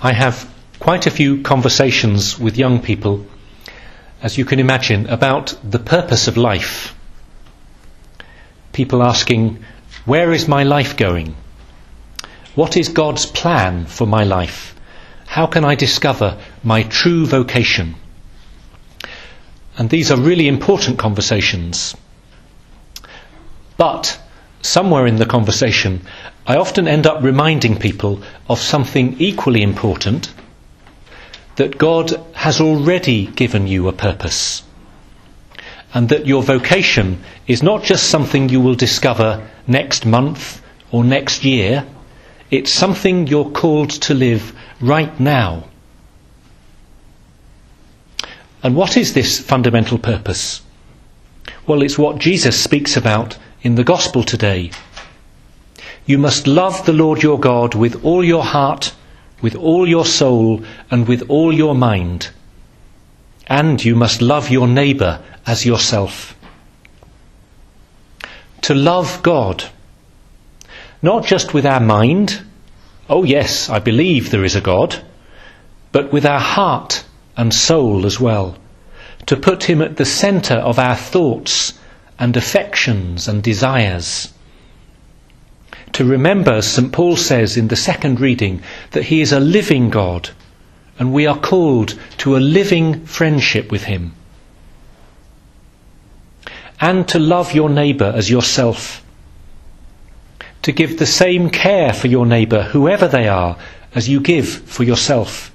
I have quite a few conversations with young people, as you can imagine, about the purpose of life. People asking, where is my life going? What is God's plan for my life? How can I discover my true vocation? And these are really important conversations. But somewhere in the conversation, I often end up reminding people of something equally important, that God has already given you a purpose, and that your vocation is not just something you will discover next month or next year, it's something you're called to live right now. And what is this fundamental purpose? Well, it's what Jesus speaks about in the Gospel today. You must love the Lord your God with all your heart, with all your soul, and with all your mind. And you must love your neighbour as yourself. To love God, not just with our mind, oh yes, I believe there is a God, but with our heart and soul as well. To put him at the centre of our thoughts and affections and desires. To remember, as St. Paul says in the second reading, that he is a living God, and we are called to a living friendship with him. And to love your neighbour as yourself. To give the same care for your neighbour, whoever they are, as you give for yourself.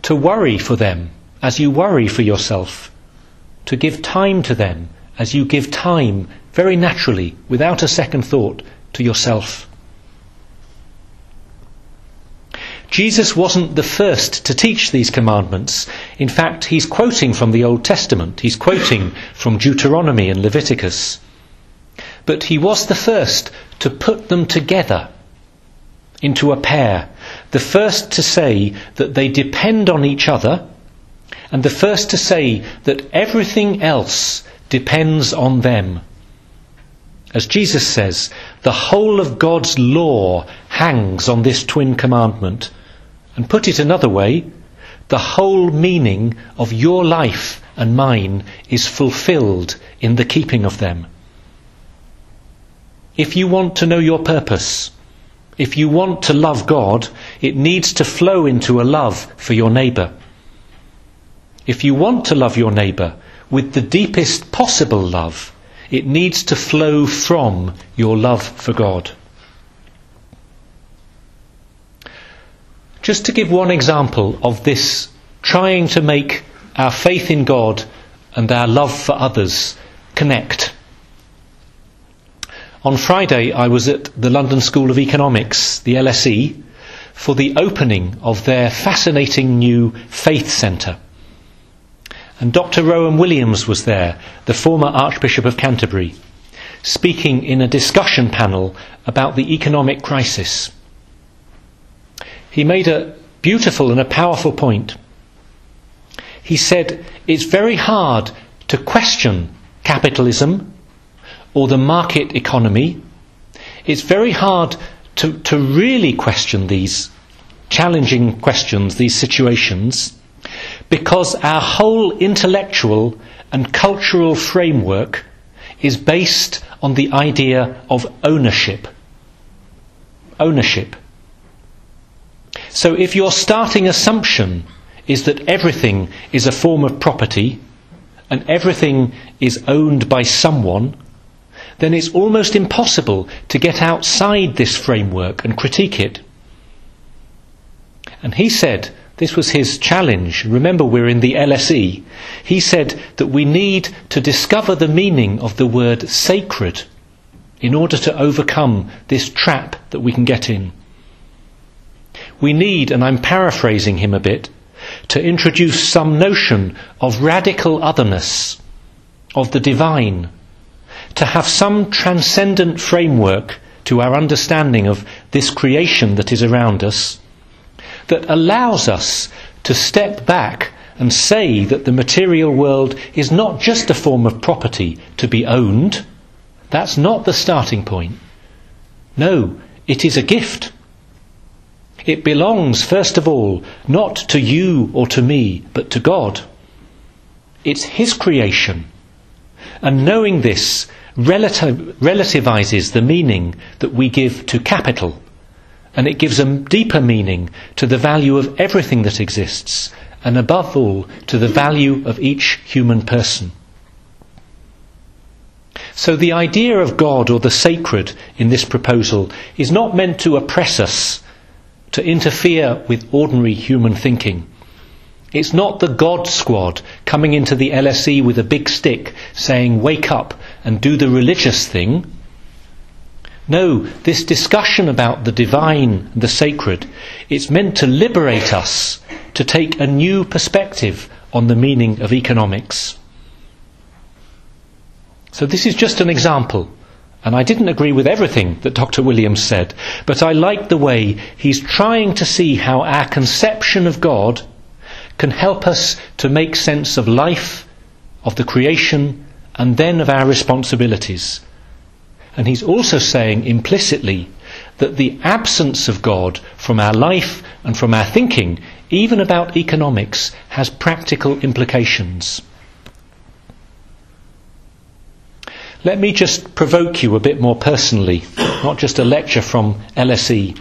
To worry for them as you worry for yourself. To give time to them as you give time, very naturally, without a second thought, to yourself. Jesus wasn't the first to teach these commandments. In fact, he's quoting from the Old Testament. He's quoting from Deuteronomy and Leviticus. But he was the first to put them together into a pair. The first to say that they depend on each other, and the first to say that everything else depends on them. As Jesus says, the whole of God's law hangs on this twin commandment. And put it another way, the whole meaning of your life and mine is fulfilled in the keeping of them. If you want to know your purpose, if you want to love God, it needs to flow into a love for your neighbour. If you want to love your neighbour with the deepest possible love, it needs to flow from your love for God. Just to give one example of this, trying to make our faith in God and our love for others connect. On Friday I was at the London School of Economics, the LSE, for the opening of their fascinating new Faith Centre. And Dr. Rowan Williams was there, the former Archbishop of Canterbury, speaking in a discussion panel about the economic crisis. He made a beautiful and a powerful point. He said, it's very hard to question capitalism or the market economy. It's very hard to really question these challenging questions, these situations, because our whole intellectual and cultural framework is based on the idea of ownership. Ownership. So if your starting assumption is that everything is a form of property and everything is owned by someone, then it's almost impossible to get outside this framework and critique it. And he said, this was his challenge. Remember, we're in the LSE. He said that we need to discover the meaning of the word sacred in order to overcome this trap that we can get in. We need, and I'm paraphrasing him a bit, to introduce some notion of radical otherness, of the divine, to have some transcendent framework to our understanding of this creation that is around us, that allows us to step back and say that the material world is not just a form of property to be owned. That's not the starting point. No, it is a gift. It belongs, first of all, not to you or to me, but to God. It's His creation. And knowing this relativizes the meaning that we give to capital, and it gives a deeper meaning to the value of everything that exists, and above all, to the value of each human person. So the idea of God or the sacred in this proposal is not meant to oppress us, to interfere with ordinary human thinking. It's not the God squad coming into the LSE with a big stick saying, wake up and do the religious thing. No, this discussion about the divine and the sacred, it's meant to liberate us, to take a new perspective on the meaning of economics. So this is just an example, and I didn't agree with everything that Dr. Williams said, but I like the way he's trying to see how our conception of God can help us to make sense of life, of the creation, and then of our responsibilities. And he's also saying implicitly that the absence of God from our life and from our thinking, even about economics, has practical implications. Let me just provoke you a bit more personally, not just a lecture from LSE.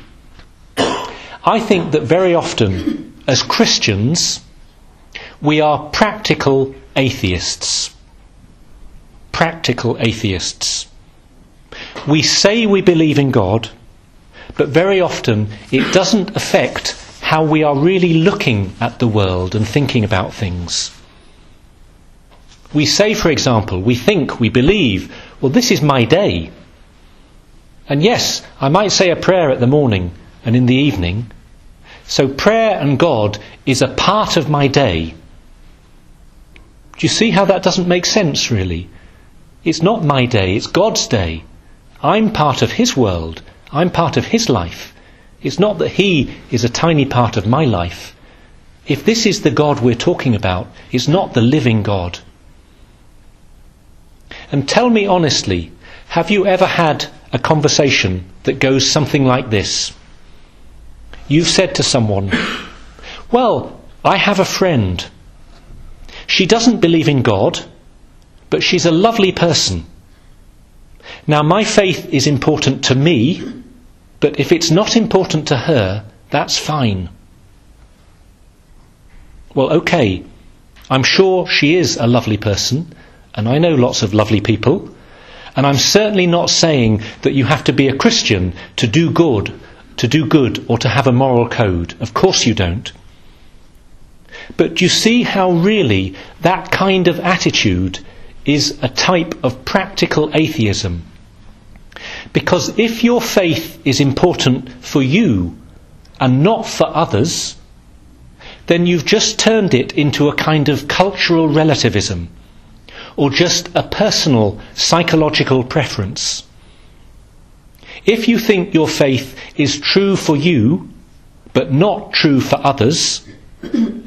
I think that very often, as Christians, we are practical atheists. Practical atheists. We say we believe in God, but very often it doesn't affect how we are really looking at the world and thinking about things. We say, for example, we think, we believe, well, this is my day. And yes, I might say a prayer at the morning and in the evening. So prayer and God is a part of my day. Do you see how that doesn't make sense, really? It's not my day, it's God's day. I'm part of His world. I'm part of His life. It's not that He is a tiny part of my life. If this is the God we're talking about, it's not the living God. And tell me honestly, have you ever had a conversation that goes something like this? You've said to someone, well, I have a friend. She doesn't believe in God, but she's a lovely person. Now, my faith is important to me, but if it's not important to her, that's fine. Well, okay, I'm sure she is a lovely person, and I know lots of lovely people, and I'm certainly not saying that you have to be a Christian to do good or to have a moral code. Of course you don't. But do you see how really that kind of attitude is a type of practical atheism? Because if your faith is important for you and not for others, then you've just turned it into a kind of cultural relativism, or just a personal psychological preference. If you think your faith is true for you, but not true for others,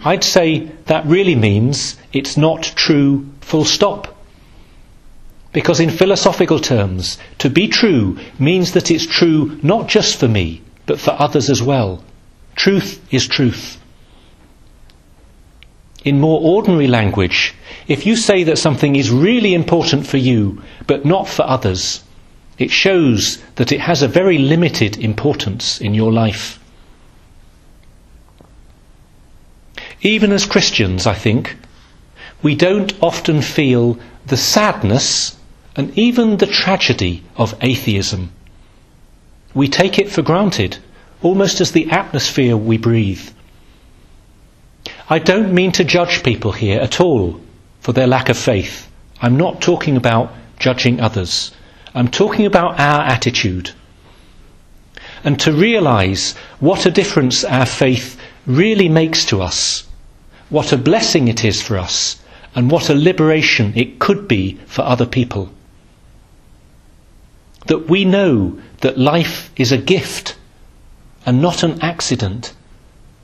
I'd say that really means it's not true, full stop. Because in philosophical terms, to be true means that it's true not just for me, but for others as well. Truth is truth. In more ordinary language, if you say that something is really important for you, but not for others, it shows that it has a very limited importance in your life. Even as Christians, I think, we don't often feel the sadness and even the tragedy of atheism. We take it for granted, almost as the atmosphere we breathe. I don't mean to judge people here at all for their lack of faith. I'm not talking about judging others. I'm talking about our attitude. And to realise what a difference our faith really makes to us, what a blessing it is for us, and what a liberation it could be for other people. That we know that life is a gift and not an accident.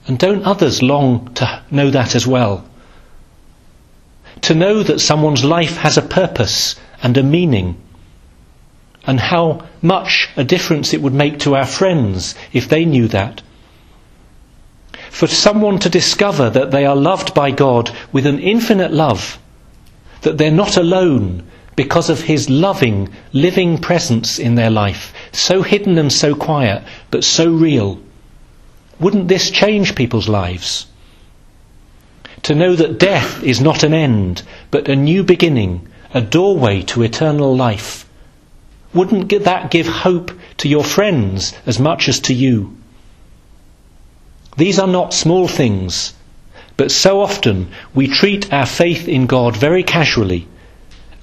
And don't others long to know that as well? To know that someone's life has a purpose and a meaning, and how much a difference it would make to our friends if they knew that. For someone to discover that they are loved by God with an infinite love, that they're not alone because of his loving, living presence in their life, so hidden and so quiet, but so real. Wouldn't this change people's lives? To know that death is not an end, but a new beginning, a doorway to eternal life. Wouldn't that give hope to your friends as much as to you? These are not small things, but so often we treat our faith in God very casually,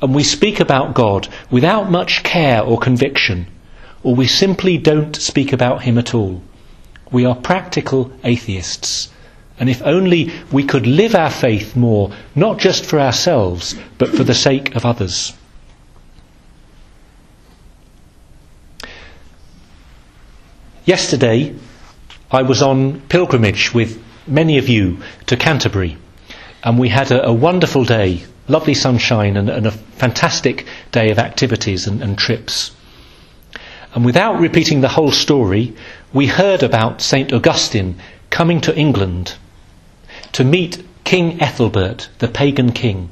and we speak about God without much care or conviction, or we simply don't speak about him at all. We are practical atheists, and if only we could live our faith more, not just for ourselves, but for the sake of others. Yesterday, I was on pilgrimage with many of you to Canterbury, and we had a wonderful day, lovely sunshine and a fantastic day of activities and trips. And without repeating the whole story, we heard about St. Augustine coming to England to meet King Ethelbert, the pagan king,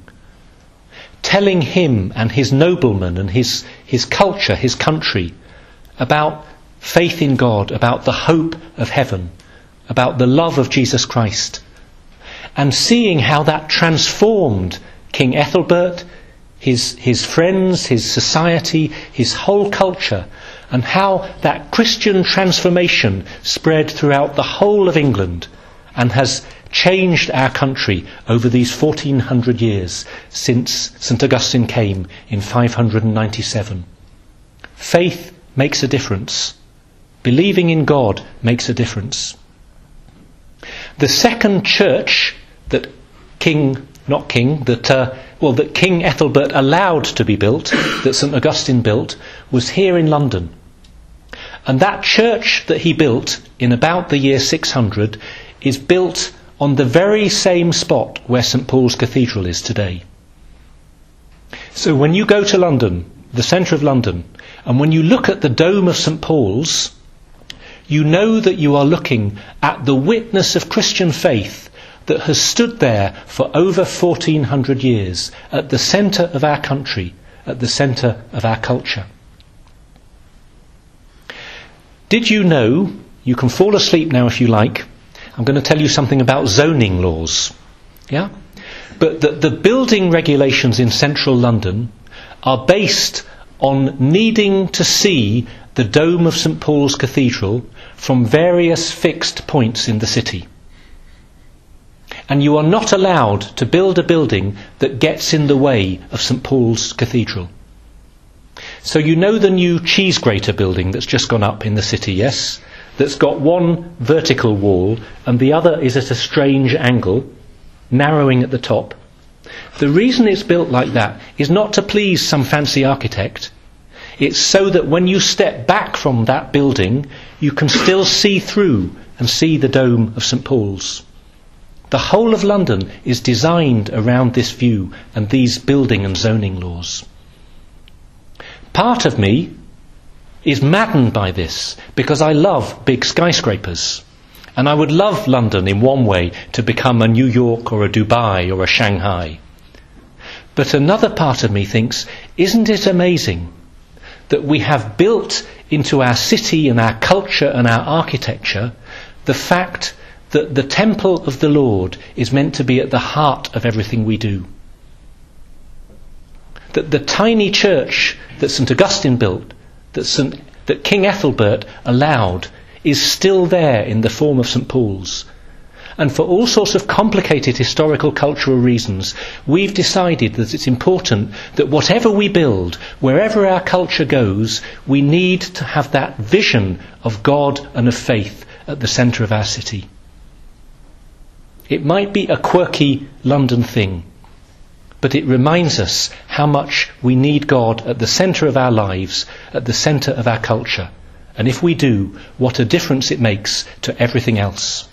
telling him and his noblemen and his culture, his country, about faith in God, about the hope of heaven, about the love of Jesus Christ, and seeing how that transformed King Ethelbert, his friends, his society, his whole culture, and how that Christian transformation spread throughout the whole of England and has changed our country over these 1400 years since St. Augustine came in 597. Faith makes a difference. Believing in God makes a difference. The second church that King Ethelbert allowed to be built, that St. Augustine built, was here in London. And that church that he built in about the year 600 is built on the very same spot where St. Paul's Cathedral is today. So when you go to London, the centre of London, and when you look at the dome of St. Paul's, you know that you are looking at the witness of Christian faith that has stood there for over 1400 years, at the centre of our country, at the centre of our culture. Did you know, you can fall asleep now if you like, I'm going to tell you something about zoning laws. Yeah? But the building regulations in central London are based on needing to see the dome of St. Paul's Cathedral from various fixed points in the city. And you are not allowed to build a building that gets in the way of St. Paul's Cathedral. So you know the new cheese grater building that's just gone up in the city, yes? That's got one vertical wall and the other is at a strange angle, narrowing at the top. The reason it's built like that is not to please some fancy architect. It's so that when you step back from that building, you can still see through and see the dome of St. Paul's. The whole of London is designed around this view and these building and zoning laws. Part of me is maddened by this because I love big skyscrapers. And I would love London in one way to become a New York or a Dubai or a Shanghai. But another part of me thinks, isn't it amazing that we have built into our city and our culture and our architecture the fact that the temple of the Lord is meant to be at the heart of everything we do. That the tiny church that St. Augustine built, that King Ethelbert allowed, is still there in the form of St. Paul's. And for all sorts of complicated historical cultural reasons, we've decided that it's important that whatever we build, wherever our culture goes, we need to have that vision of God and of faith at the centre of our city. It might be a quirky London thing, but it reminds us how much we need God at the centre of our lives, at the centre of our culture. And if we do, what a difference it makes to everything else.